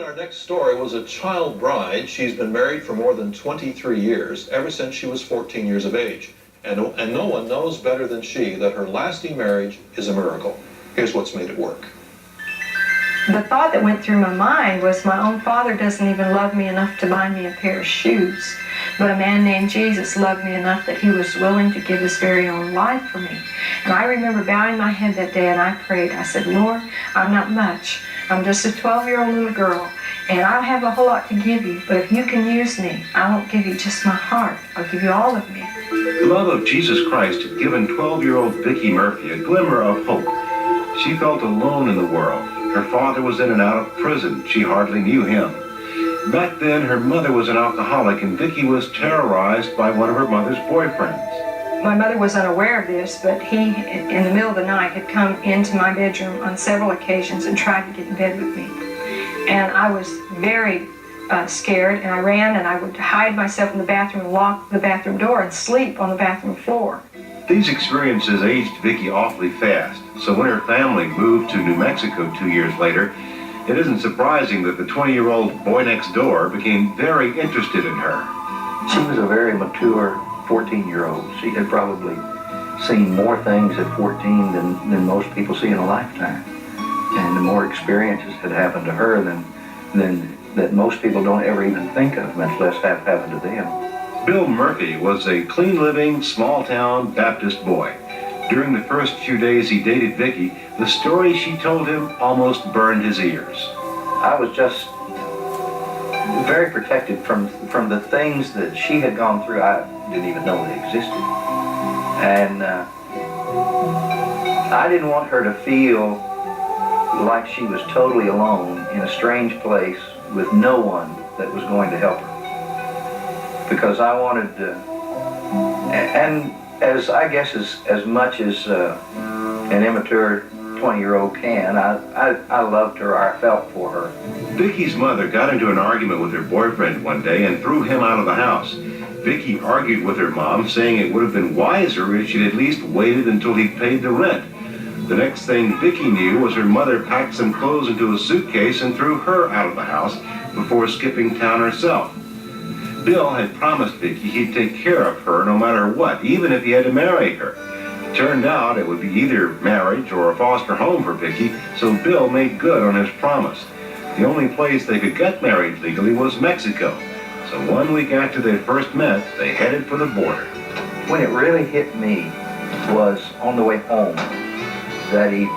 Our next story was a child bride. She's been married for more than 23 years, ever since she was 14 years of age. And no one knows better than she that her lasting marriage is a miracle. Here's what's made it work. The thought that went through my mind was my own father doesn't even love me enough to buy me a pair of shoes. But a man named Jesus loved me enough that he was willing to give his very own life for me. And I remember bowing my head that day and I prayed. I said, Lord, I'm not much. I'm just a 12-year-old little girl, and I don't have a whole lot to give you, but if you can use me, I won't give you just my heart. I'll give you all of me. The love of Jesus Christ had given 12-year-old Vicky Murphy a glimmer of hope. She felt alone in the world. Her father was in and out of prison. She hardly knew him. Back then, her mother was an alcoholic, and Vicky was terrorized by one of her mother's boyfriends. My mother was unaware of this, but he, in the middle of the night, had come into my bedroom on several occasions and tried to get in bed with me. And I was very scared, and I ran and I would hide myself in the bathroom and lock the bathroom door and sleep on the bathroom floor. These experiences aged Vicky awfully fast, so when her family moved to New Mexico 2 years later, it isn't surprising that the 20-year-old boy next door became very interested in her. She was a very mature 14-year-old. She had probably seen more things at 14 than most people see in a lifetime. And the more experiences had happened to her than that most people don't ever even think of, much less have happened to them. Bill Murphy was a clean-living, small-town Baptist boy. During the first few days he dated Vicky, the story she told him almost burned his ears. I was just very protected from the things that she had gone through. I didn't even know they existed. And I didn't want her to feel like she was totally alone in a strange place with no one that was going to help her. Because I wanted to, and as I guess as much as an immature 20-year-old can, I loved her, I felt for her. Vicky's mother got into an argument with her boyfriend one day and threw him out of the house. Vicky argued with her mom, saying it would have been wiser if she'd at least waited until he paid the rent. The next thing Vicky knew was her mother packed some clothes into a suitcase and threw her out of the house before skipping town herself. Bill had promised Vicky he'd take care of her no matter what, even if he had to marry her. It turned out it would be either marriage or a foster home for Vicky, so Bill made good on his promise. The only place they could get married legally was Mexico. So 1 week after they first met, they headed for the border. When it really hit me was on the way home that evening.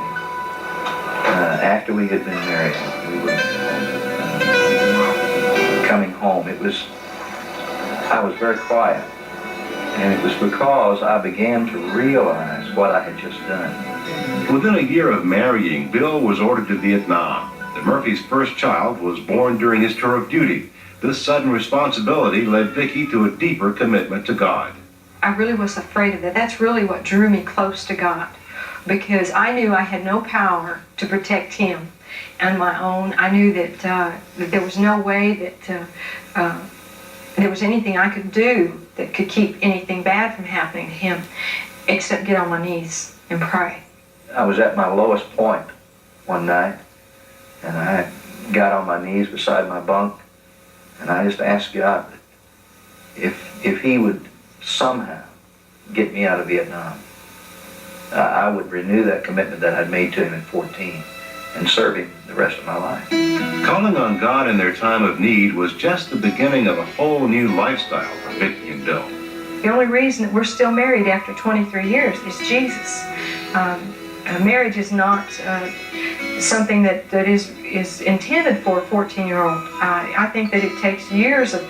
After we had been married, we were coming home. I was very quiet. And it was because I began to realize what I had just done. Within a year of marrying, Bill was ordered to Vietnam. The Murphy's first child was born during his tour of duty. This sudden responsibility led Vicky to a deeper commitment to God. I really was afraid of that. That's really what drew me close to God, because I knew I had no power to protect him on my own. I knew that there was no way that there was anything I could do that could keep anything bad from happening to him, except get on my knees and pray. I was at my lowest point one night, and I got on my knees beside my bunk, and I just asked God if he would somehow get me out of Vietnam. I would renew that commitment that I'd made to him at 14 and serve him the rest of my life. Calling on God in their time of need was just the beginning of a whole new lifestyle for Vicky and Bill. The only reason that we're still married after 23 years is Jesus. Marriage is not something that is intended for a 14-year-old. I think that it takes years of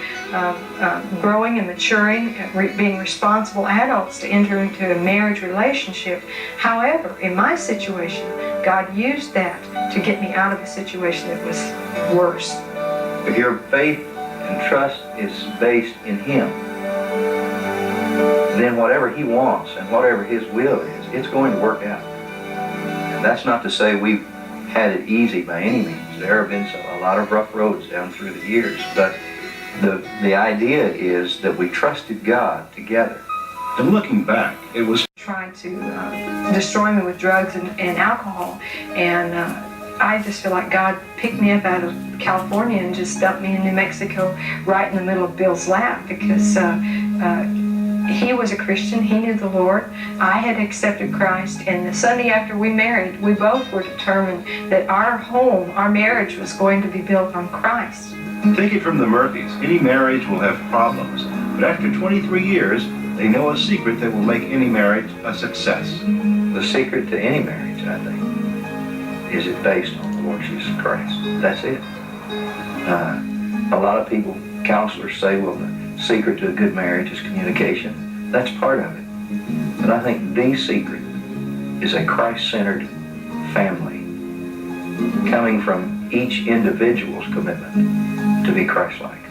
growing and maturing, being responsible adults to enter into a marriage relationship. However, in my situation, God used that to get me out of a situation that was worse. If your faith and trust is based in him, then whatever he wants and whatever his will is, it's going to work out. And that's not to say we've had it easy by any means. There have been a lot of rough roads down through the years, but the idea is that we trusted God together. And looking back, it was trying to destroy me with drugs and alcohol, and I just feel like God picked me up out of California and just dumped me in New Mexico right in the middle of Bill's lap, because he was a Christian. He knew the Lord. I had accepted Christ, and the Sunday after we married, we both were determined that our home, our marriage, was going to be built on Christ. Take it from the Murphys. Any marriage will have problems, but after 23 years, they know a secret that will make any marriage a success. The secret to any marriage, I think, is it based on the Lord Jesus Christ. That's it. A lot of people, counselors, say, well, the secret to a good marriage is communication. That's part of it. But I think the secret is a Christ-centered family coming from each individual's commitment to be Christ-like.